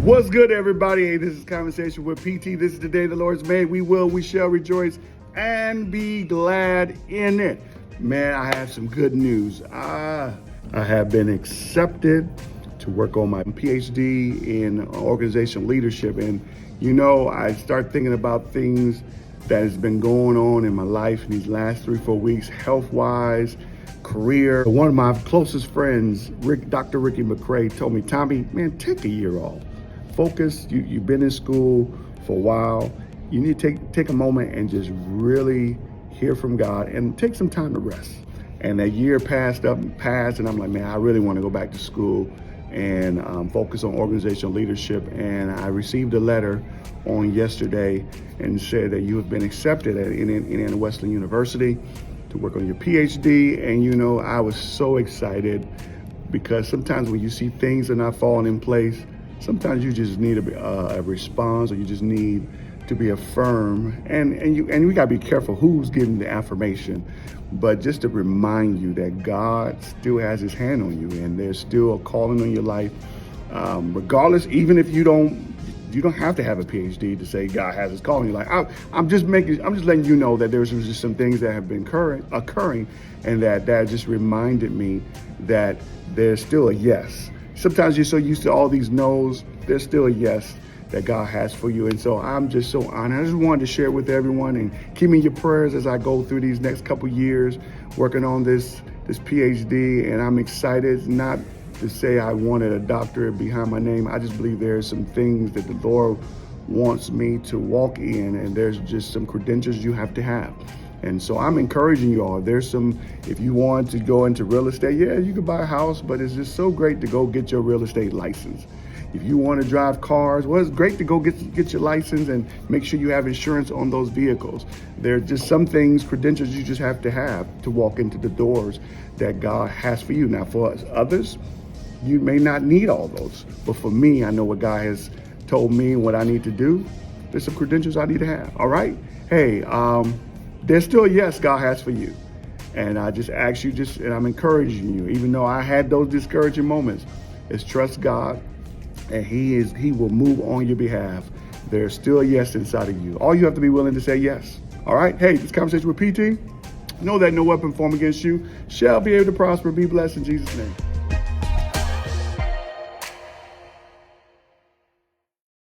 What's good, everybody? Hey, this is Conversation with PT. This is the day the Lord's made. We shall rejoice and be glad in it. Man, I have some good news. I have been accepted to work on my PhD in organizational leadership. And, I start thinking about things that has been going on in my life in these last 3-4 weeks, health-wise, career. One of my closest friends, Dr. Ricky McCray, told me, Tommy, man, take a year off. Focus. You've been in school for a while. You need to take a moment and just really hear from God and take some time to rest. And that year passed, and I'm like, man, I really want to go back to school and focus on organizational leadership. And I received a letter on yesterday and said that you have been accepted at Indiana Wesleyan University to work on your PhD. And I was so excited because sometimes when you see things are not falling in place, sometimes you just need a response, or you just need to be affirmed. And we gotta be careful who's giving the affirmation, but just to remind you that God still has his hand on you, and there's still a calling on your life. Regardless, even if you don't have to have a PhD to say God has his calling in your life. I'm just letting you know that there's just some things that have been occurring, and that just reminded me that there's still a yes. Sometimes you're so used to all these no's, there's still a yes that God has for you. And so I'm just so honored. I just wanted to share with everyone, and keep me in your prayers as I go through these next couple years working on this PhD. And I'm excited, not to say I wanted a doctorate behind my name. I just believe there's some things that the Lord wants me to walk in, and there's just some credentials you have to have. And so I'm encouraging you all. If you want to go into real estate, yeah, you can buy a house, but it's just so great to go get your real estate license. If you want to drive cars, well, it's great to go get your license and make sure you have insurance on those vehicles. There are just some things, credentials you just have to walk into the doors that God has for you. Now, for others, you may not need all those. But for me, I know what God has told me, what I need to do. There's some credentials I need to have, all right? Hey, there's still a yes God has for you. And I just ask you, and I'm encouraging you, even though I had those discouraging moments, is trust God, and He will move on your behalf. There's still a yes inside of you. All you have to be willing to say yes. All right? Hey, this Conversation with PT. Know that no weapon formed against you shall be able to prosper. Be blessed in Jesus' name.